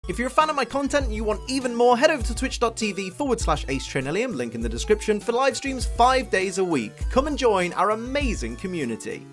If you're a fan of my content and you want even more, head over to twitch.tv/AceTrainElium, link in the description, for live streams 5 days a week. Come and join our amazing community.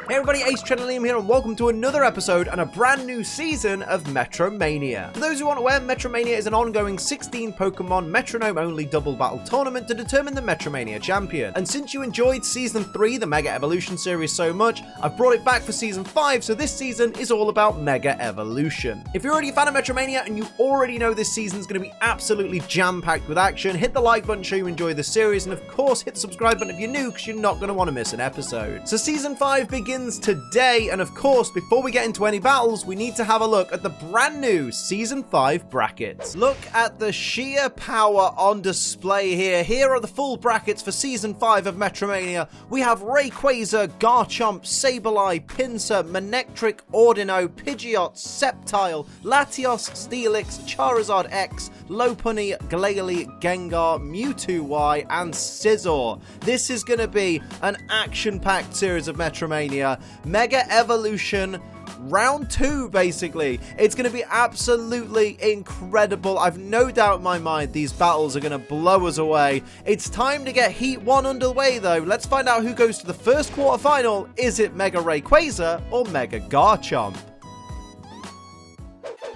Hey everybody, AceTrainElium here and welcome to another episode and a brand new season of MetroMania. For those who aren't aware, MetroMania is an ongoing 16 Pokémon Metronome only double battle tournament to determine the MetroMania Champion. And since you enjoyed Season 3, the Mega Evolution series, so much, I've brought it back for Season 5, so this season is all about Mega Evolution. If you're already a fan of MetroMania and you already know this season's going to be absolutely jam-packed with action, hit the like button, show you enjoy the series, and of course hit the subscribe button if you're new because you're not going to want to miss an episode. So Season 5 begins today, and of course before we get into any battles we need to have a look at the brand new Season 5 brackets. Look at the sheer power on display here. Here are the full brackets for Season 5 of Metromania. We have Rayquaza, Garchomp, Sableye, Pinsir, Manectric, Ordino, Pidgeot, Sceptile, Latios, Steelix, Charizard X, Lopunny, Glalie, Gengar, Mewtwo Y, and Scizor. This is going to be an action-packed series of Metromania. Mega Evolution Round 2, basically. It's going to be absolutely incredible. I've no doubt in my mind these battles are going to blow us away. It's time to get Heat 1 underway, though. Let's find out who goes to the first quarterfinal. Is it Mega Rayquaza or Mega Garchomp?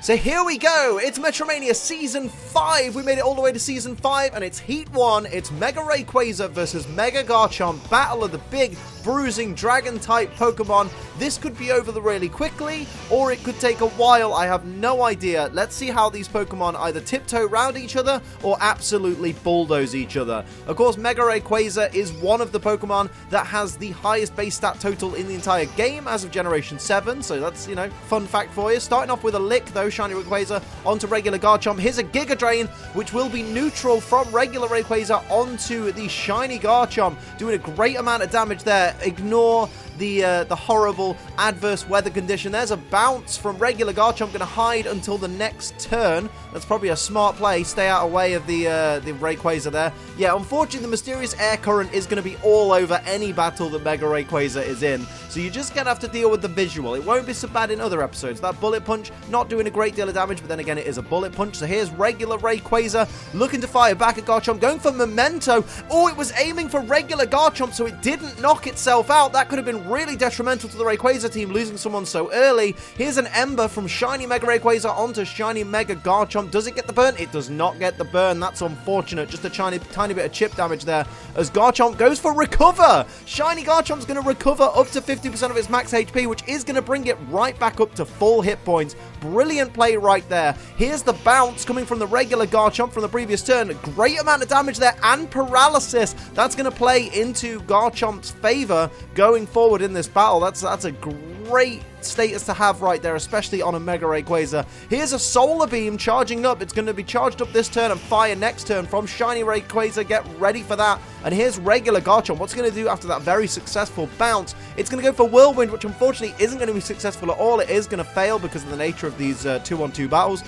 So here we go, it's Metromania Season 5, we made it all the way to Season 5, and it's Heat 1, it's Mega Rayquaza versus Mega Garchomp, battle of the big, bruising, dragon-type Pokemon. This could be over really quickly, or it could take a while, I have no idea. Let's see how these Pokemon either tiptoe around each other, or absolutely bulldoze each other. Of course, Mega Rayquaza is one of the Pokemon that has the highest base stat total in the entire game as of Generation 7, so that's, you know, fun fact for you. Starting off with a Lick, though, Shiny Rayquaza onto regular Garchomp. Here's a Giga Drain, which will be neutral from regular Rayquaza onto the Shiny Garchomp, doing a great amount of damage there. Ignore the horrible adverse weather condition. There's a bounce from regular Garchomp, going to hide until the next turn. That's probably a smart play. Stay out of way of the Rayquaza there. Yeah, unfortunately, the mysterious air current is going to be all over any battle that Mega Rayquaza is in. So you're just going to have to deal with the visual. It won't be so bad in other episodes. That Bullet Punch, not doing a great deal of damage, but then again, it is a Bullet Punch. So here's regular Rayquaza looking to fire back at Garchomp, going for Memento. Oh, it was aiming for regular Garchomp, so it didn't knock itself out. That could have been really detrimental to the Rayquaza team, losing someone so early. Here's an Ember from Shiny Mega Rayquaza onto Shiny Mega Garchomp. Does it get the burn? It does not get the burn. That's unfortunate. Just a tiny bit of chip damage there as Garchomp goes for Recover. Shiny Garchomp's going to recover up to 50% of its max HP, which is going to bring it right back up to full hit points. Brilliant play right there. Here's the bounce coming from the regular Garchomp from the previous turn. Great amount of damage there and paralysis. That's going to play into Garchomp's favor going forward in this battle. That's a great status to have right there, especially on a Mega Rayquaza. Here's a Solar Beam charging up. It's going to be charged up this turn and fire next turn from Shiny Rayquaza. Get ready for that. And here's regular Garchomp. What's it going to do after that very successful bounce? It's going to go for Whirlwind, which unfortunately isn't going to be successful at all. It is going to fail because of the nature of these 2-on-2 battles.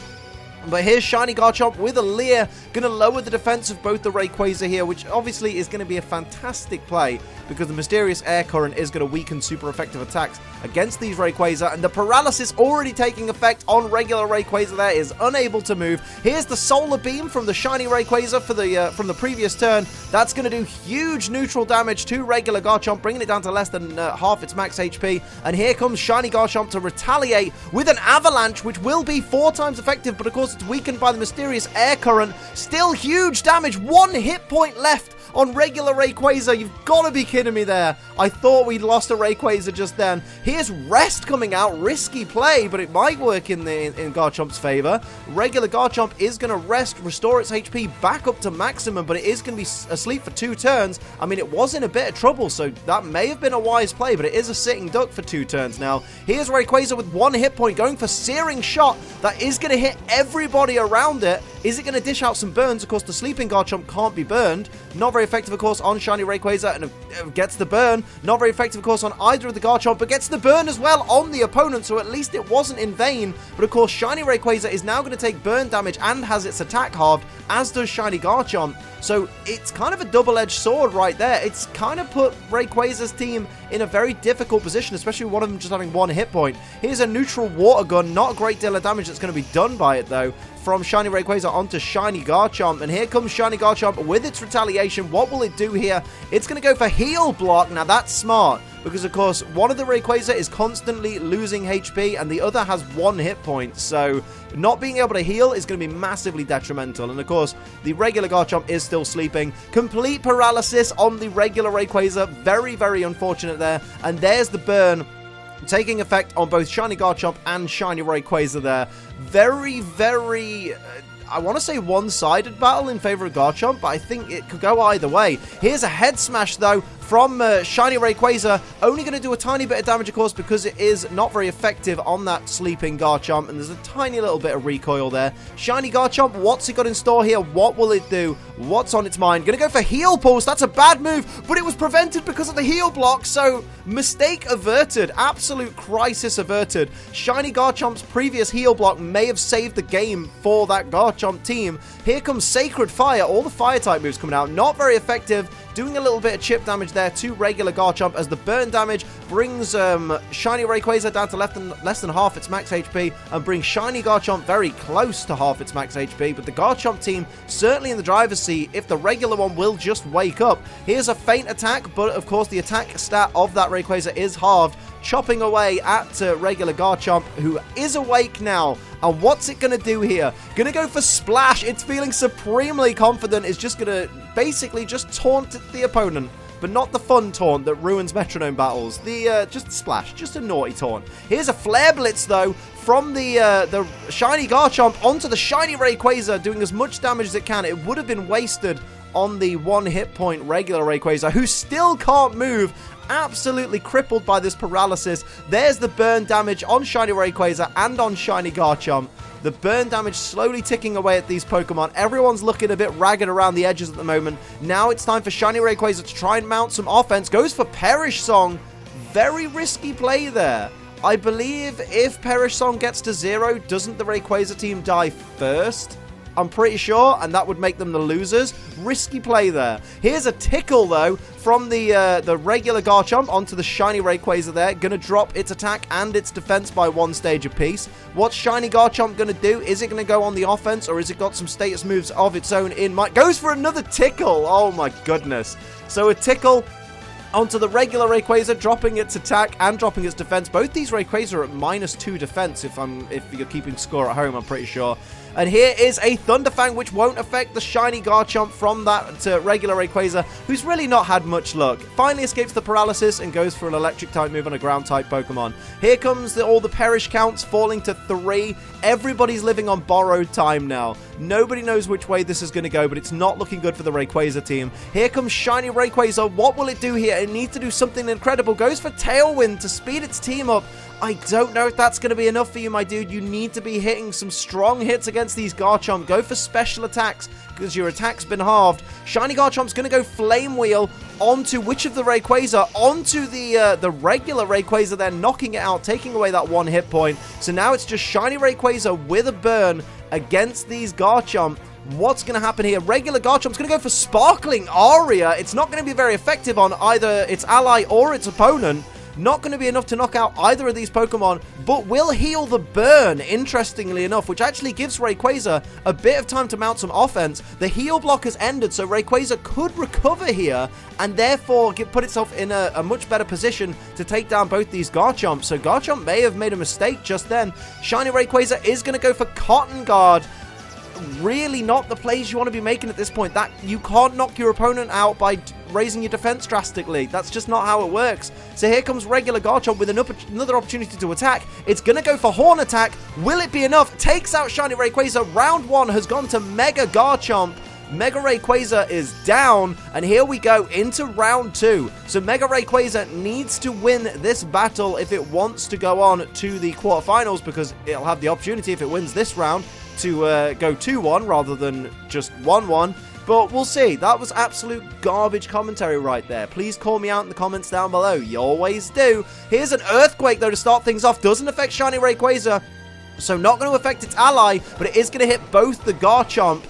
But here's Shiny Garchomp with a Leer, going to lower the defense of both the Rayquaza here, which obviously is going to be a fantastic play because the mysterious air current is going to weaken super effective attacks against these Rayquaza, and the paralysis already taking effect on regular Rayquaza there, is unable to move. Here's the Solar Beam from the Shiny Rayquaza for the from the previous turn. That's going to do huge neutral damage to regular Garchomp, bringing it down to less than half its max HP. And here comes Shiny Garchomp to retaliate with an Avalanche, which will be 4 times effective, but of course it's weakened by the mysterious air current. Still huge damage, 1 hit point left on regular Rayquaza. You've got to be kidding me there. I thought we'd lost a Rayquaza just then. Here's Rest coming out. Risky play, but it might work in Garchomp's favor. Regular Garchomp is going to rest, restore its HP back up to maximum, but it is going to be asleep for 2 turns. I mean, it was in a bit of trouble, so that may have been a wise play, but it is a sitting duck for 2 turns now. Here's Rayquaza with 1 hit point, going for Searing Shot. That is going to hit everybody around it. Is it going to dish out some burns? Of course, the sleeping Garchomp can't be burned. Not very effective, of course, on shiny Rayquaza, and gets the burn. Not very effective, of course, on either of the Garchomp, but gets the burn as well on the opponent, so at least it wasn't in vain. But of course, shiny Rayquaza is now going to take burn damage and has its attack halved, as does shiny Garchomp. So it's kind of a double-edged sword right there. It's kind of put Rayquaza's team in a very difficult position, especially one of them just having one hit point. Here's a neutral water gun. Not a great deal of damage that's going to be done by it, though, from shiny Rayquaza onto shiny Garchomp. And here comes shiny Garchomp with its retaliation. What will it do here? It's going to go for heal block. Now, that's smart, because, of course, one of the Rayquaza is constantly losing HP, and the other has one hit point. So not being able to heal is going to be massively detrimental. And, of course, the regular Garchomp is still sleeping. Complete paralysis on the regular Rayquaza. Very, very unfortunate there. And there's the burn taking effect on both shiny Garchomp and shiny Rayquaza there. Very, very... I want to say one-sided battle in favor of Garchomp, but I think it could go either way. Here's a head smash, though, from shiny Rayquaza. Only going to do a tiny bit of damage, of course, because it is not very effective on that sleeping Garchomp, and there's a tiny little bit of recoil there. Shiny Garchomp, what's it got in store here? What will it do? What's on its mind? Going to go for Heal Pulse. That's a bad move, but it was prevented because of the heal block, so mistake averted. Absolute crisis averted. Shiny Garchomp's previous heal block may have saved the game for that Garchomp team. Here comes Sacred Fire. All the fire-type moves coming out. Not very effective. Doing a little bit of chip damage there to regular Garchomp, as the burn damage brings shiny Rayquaza down to less than half its max HP, and brings shiny Garchomp very close to half its max HP. But the Garchomp team certainly in the driver's seat if the regular one will just wake up. Here's a faint attack, but of course the attack stat of that Rayquaza is halved, chopping away at regular Garchomp, who is awake now. And what's it going to do here? Going to go for Splash. It's feeling supremely confident. It's just going to basically just taunt the opponent, but not the fun taunt that ruins Metronome Battles. Just Splash, just a naughty taunt. Here's a Flare Blitz, though, from the shiny Garchomp onto the shiny Rayquaza, doing as much damage as it can. It would have been wasted on the one hit point regular Rayquaza, who still can't move. Absolutely crippled by this paralysis. There's the burn damage on shiny Rayquaza and on shiny Garchomp. The burn damage slowly ticking away at these Pokemon. Everyone's looking a bit ragged around the edges at the moment. Now it's time for shiny Rayquaza to try and mount some offense. Goes for Perish Song. Very risky play there. I believe if Perish Song gets to 0, doesn't the Rayquaza team die first? I'm pretty sure, and that would make them the losers. Risky play there. Here's a Tickle, though, from the regular Garchomp onto the shiny Rayquaza there. Gonna drop its attack and its defense by one stage apiece. What's shiny Garchomp gonna do? Is it gonna go on the offense, or has it got some status moves of its own in mind? Goes for another Tickle! Oh my goodness. So a Tickle onto the regular Rayquaza, dropping its attack and dropping its defense. Both these Rayquaza are at -2 defense, if you're keeping score at home, I'm pretty sure. And here is a Thunderfang, which won't affect the shiny Garchomp from that regular Rayquaza, who's really not had much luck. Finally escapes the paralysis and goes for an electric-type move on a ground-type Pokemon. Here comes all the perish counts falling to 3. Everybody's living on borrowed time now. Nobody knows which way this is going to go, but it's not looking good for the Rayquaza team. Here comes shiny Rayquaza. What will it do here? It needs to do something incredible. Goes for Tailwind to speed its team up. I don't know if that's going to be enough for you, my dude. You need to be hitting some strong hits against these Garchomp. Go for special attacks, because your attack's been halved. Shiny Garchomp's going to go Flame Wheel onto which of the Rayquaza? Onto the regular Rayquaza, then knocking it out, taking away that one hit point. So now it's just shiny Rayquaza with a burn against these Garchomp. What's going to happen here? Regular Garchomp's going to go for Sparkling Aria. It's not going to be very effective on either its ally or its opponent. Not going to be enough to knock out either of these Pokemon, but will heal the burn, interestingly enough, which actually gives Rayquaza a bit of time to mount some offense. The heal block has ended, so Rayquaza could recover here, and therefore put itself in a much better position to take down both these Garchomps. So Garchomp may have made a mistake just then. Shiny Rayquaza is going to go for Cotton Guard. Really not the plays you want to be making at this point. That you can't knock your opponent out by raising your defense drastically. That's just not how it works. So here comes regular Garchomp with another opportunity to attack. It's going to go for Horn Attack. Will it be enough? Takes out shiny Rayquaza. Round 1 has gone to Mega Garchomp. Mega Rayquaza is down, and here we go into round 2. So Mega Rayquaza needs to win this battle if it wants to go on to the quarterfinals, because it'll have the opportunity if it wins this round to go 2-1 rather than just 1-1. But we'll see. That was absolute garbage commentary right there. Please call me out in the comments down below. You always do. Here's an Earthquake, though, to start things off. Doesn't affect Shiny Rayquaza, so not going to affect its ally, but it is going to hit both the Garchomp.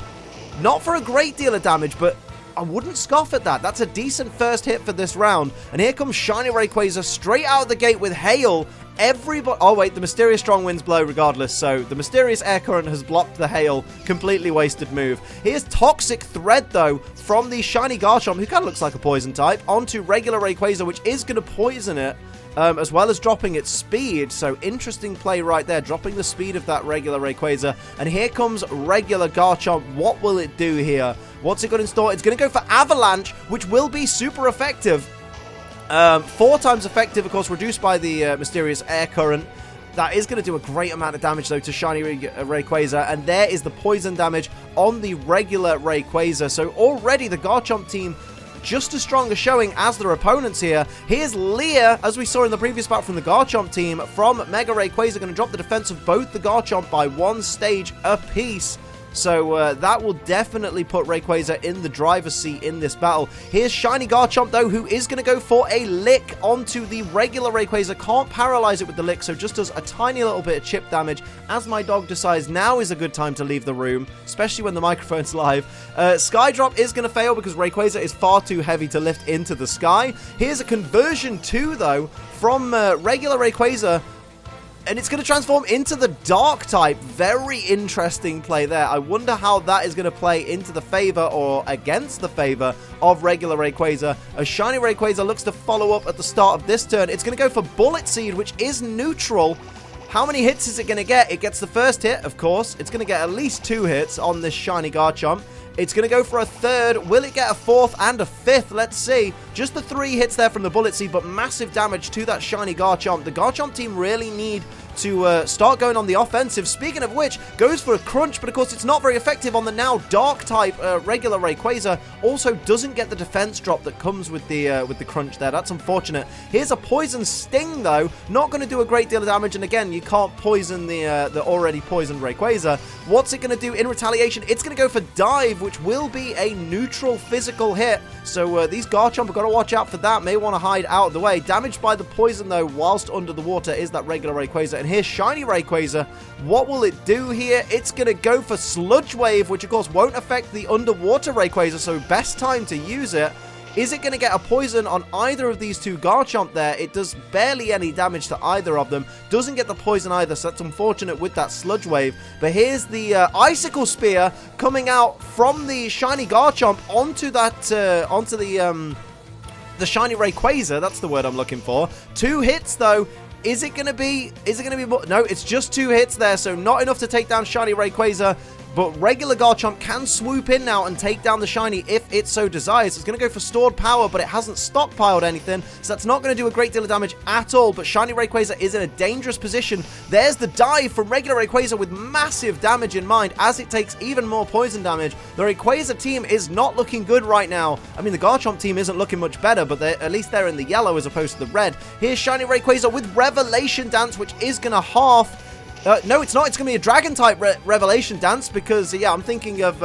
Not for a great deal of damage, but I wouldn't scoff at that. That's a decent first hit for this round. And here comes Shiny Rayquaza straight out of the gate with Hail. Everybody... Oh, wait, the Mysterious Strong Winds blow regardless, so the Mysterious Air Current has blocked the Hail. Completely wasted move. Here's Toxic Thread, though, from the Shiny Garchomp, who kind of looks like a poison type, onto regular Rayquaza, which is going to poison it, as well as dropping its speed. So, interesting play right there, dropping the speed of that regular Rayquaza. And here comes regular Garchomp. What will it do here? What's it got in store? It's going to go for Avalanche, which will be super effective. 4 times effective, of course, reduced by the Mysterious Air Current. That is going to do a great amount of damage, though, to Shiny Rayquaza. And there is the poison damage on the regular Rayquaza. So already the Garchomp team just as strong a showing as their opponents here. Here's Leer, as we saw in the previous battle from the Garchomp team, from Mega Rayquaza, going to drop the defense of both the Garchomp by 1 stage apiece. So that will definitely put Rayquaza in the driver's seat in this battle. Here's Shiny Garchomp, though, who is going to go for a Lick onto the regular Rayquaza. Can't paralyze it with the Lick, so just does a tiny little bit of chip damage. As my dog decides now is a good time to leave the room, especially when the microphone's live. Skydrop is going to fail because Rayquaza is far too heavy to lift into the sky. Here's a Conversion 2, though, from regular Rayquaza. And it's going to transform into the Dark type. Very interesting play there. I wonder how that is going to play into the favor or against the favor of regular Rayquaza. As Shiny Rayquaza looks to follow up at the start of this turn, it's going to go for Bullet Seed, which is neutral. How many hits is it going to get? It gets the first hit, of course. It's going to get at least 2 hits on this Shiny Garchomp. It's going to go for a third. Will it get a fourth and a fifth? Let's see. Just the 3 hits there from the Bullet Seed, but massive damage to that Shiny Garchomp. The Garchomp team really need to start going on the offensive. Speaking of which, goes for a Crunch, but of course it's not very effective on the now Dark type regular Rayquaza. Also doesn't get the defense drop that comes with the Crunch there. That's unfortunate. Here's a Poison Sting, though. Not going to do a great deal of damage, and again, you can't poison the already poisoned Rayquaza. What's it going to do in retaliation? It's going to go for Dive, which will be a neutral physical hit. So these Garchomp have got to watch out for that. May want to hide out of the way. Damaged by the poison, though, whilst under the water is that regular Rayquaza. And here's Shiny Rayquaza. What will it do here? It's going to go for Sludge Wave, which, of course, won't affect the underwater Rayquaza, so best time to use it. Is it going to get a poison on either of these 2 Garchomp there? It does barely any damage to either of them. Doesn't get the poison either, so that's unfortunate with that Sludge Wave. But here's the Icicle Spear coming out from the Shiny Garchomp onto that, onto the Shiny Rayquaza. That's the word I'm looking for. 2 hits, though. Is it going to be more? No, it's just 2 hits there, so not enough to take down Shiny Rayquaza. But regular Garchomp can swoop in now and take down the Shiny if it so desires. It's going to go for Stored Power, but it hasn't stockpiled anything, so that's not going to do a great deal of damage at all. But Shiny Rayquaza is in a dangerous position. There's the dive from regular Rayquaza with massive damage in mind as it takes even more poison damage. The Rayquaza team is not looking good right now. I mean, the Garchomp team isn't looking much better, but at least they're in the yellow as opposed to the red. Here's Shiny Rayquaza with Revelation Dance, which is going to half... no, it's not. It's going to be a Dragon-type Revelation Dance because, yeah, I'm thinking of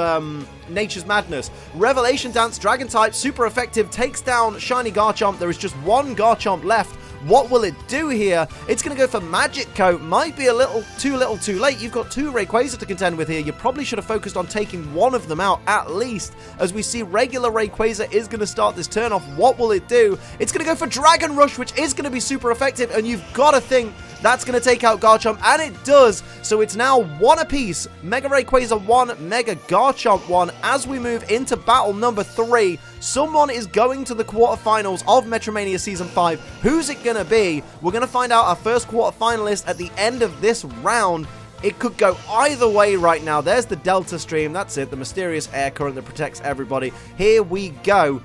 Nature's Madness. Revelation Dance, Dragon-type, super effective, takes down Shiny Garchomp. There is just 1 Garchomp left. What will it do here? It's going to go for Magic Coat. Might be a little too late. You've got 2 Rayquaza to contend with here. You probably should have focused on taking one of them out at least. As we see, regular Rayquaza is going to start this turn off. What will it do? It's going to go for Dragon Rush, which is going to be super effective. And you've got to think that's going to take out Garchomp, and it does. So it's now 1 apiece. Mega Rayquaza 1, Mega Garchomp 1. As we move into battle number 3, someone is going to the quarterfinals of Metromania Season 5. Who's it going to be? We're going to find out our first quarterfinalist at the end of this round. It could go either way right now. There's the Delta Stream. That's it. The mysterious air current that protects everybody. Here we go.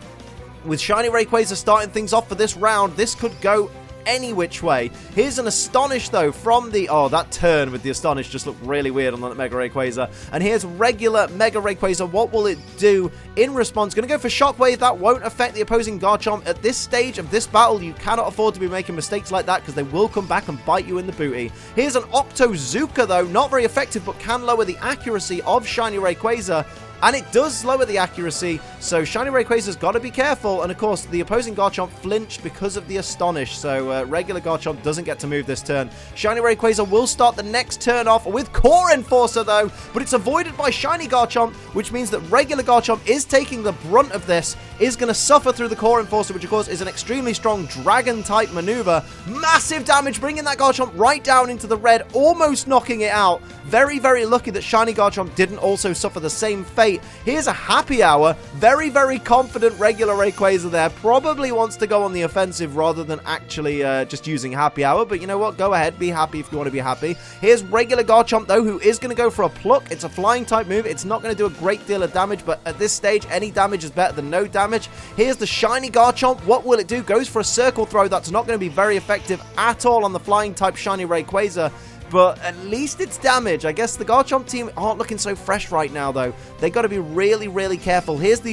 With Shiny Rayquaza starting things off for this round, this could go any which way. Here's an Astonish, though, from the... Oh, that turn with the Astonish just looked really weird on that Mega Rayquaza. And here's regular Mega Rayquaza. What will it do in response? Going to go for Shockwave. That won't affect the opposing Garchomp. At this stage of this battle, you cannot afford to be making mistakes like that because they will come back and bite you in the booty. Here's an Octozuka, though. Not very effective, but can lower the accuracy of Shiny Rayquaza. And it does lower the accuracy, so Shiny Rayquaza's got to be careful. And of course, the opposing Garchomp flinched because of the Astonish, so regular Garchomp doesn't get to move this turn. Shiny Rayquaza will start the next turn off with Core Enforcer, though, but it's avoided by Shiny Garchomp, which means that regular Garchomp is taking the brunt of this, is going to suffer through the Core Enforcer, which of course is an extremely strong Dragon-type maneuver. Massive damage, bringing that Garchomp right down into the red, almost knocking it out. Very, very lucky that Shiny Garchomp didn't also suffer the same fate. Here's a Happy Hour. Very, very confident regular Rayquaza there. Probably wants to go on the offensive rather than actually just using Happy Hour. But you know what? Go ahead. Be happy if you want to be happy. Here's regular Garchomp, though, who is going to go for a Pluck. It's a flying type move. It's not going to do a great deal of damage, but at this stage, any damage is better than no damage. Here's the Shiny Garchomp. What will it do? Goes for a Circle Throw. That's not going to be very effective at all on the flying type Shiny Rayquaza. But at least it's damage. I guess the Garchomp team aren't looking so fresh right now, though. They got to be really, really careful. Here's the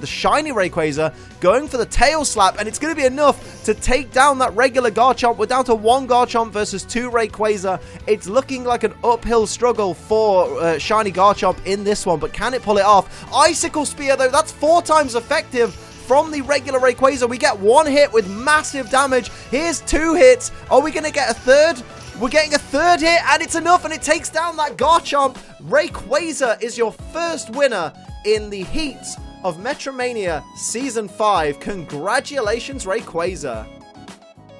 Shiny Rayquaza going for the Tail Slap, and it's going to be enough to take down that regular Garchomp. We're down to 1 Garchomp versus 2 Rayquaza. It's looking like an uphill struggle for Shiny Garchomp in this one, but can it pull it off? Icicle Spear, though, that's 4 times effective from the regular Rayquaza. We get 1 hit with massive damage. Here's 2 hits. Are we going to get a third? We're getting a third hit, and it's enough, and it takes down that Garchomp. Rayquaza is your first winner in the heat of Metromania Season 5. Congratulations, Rayquaza.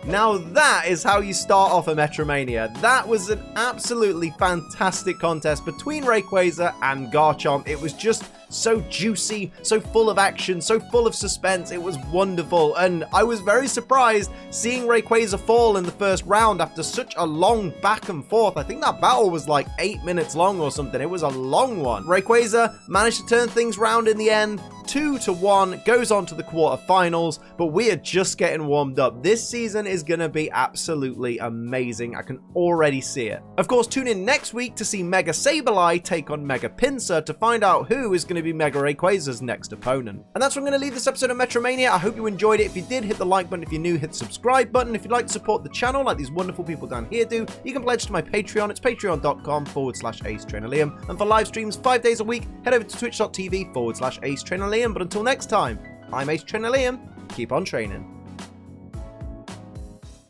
Now that is how you start off a Metromania. That was an absolutely fantastic contest between Rayquaza and Garchomp. It was just so juicy, so full of action, so full of suspense. It was wonderful, and I was very surprised seeing Rayquaza fall in the first round after such a long back and forth. I think that battle was like 8 minutes long or something. It was a long one. Rayquaza managed to turn things round in the end. 2-1, goes on to the quarterfinals, but we are just getting warmed up. This season is going to be absolutely amazing. I can already see it. Of course, tune in next week to see Mega Sableye take on Mega Pinsir to find out who is going to be Mega Rayquaza's next opponent. And that's where I'm going to leave this episode of Metromania. I hope you enjoyed it. If you did, hit the like button. If you're new, hit the subscribe button. If you'd like to support the channel like these wonderful people down here do, you can pledge to my Patreon. It's patreon.com/AceTrainerLiam. And for live streams 5 days a week, head over to twitch.tv/AceTrainerLiam. But until next time, I'm Ace Trainer Liam. Keep on training.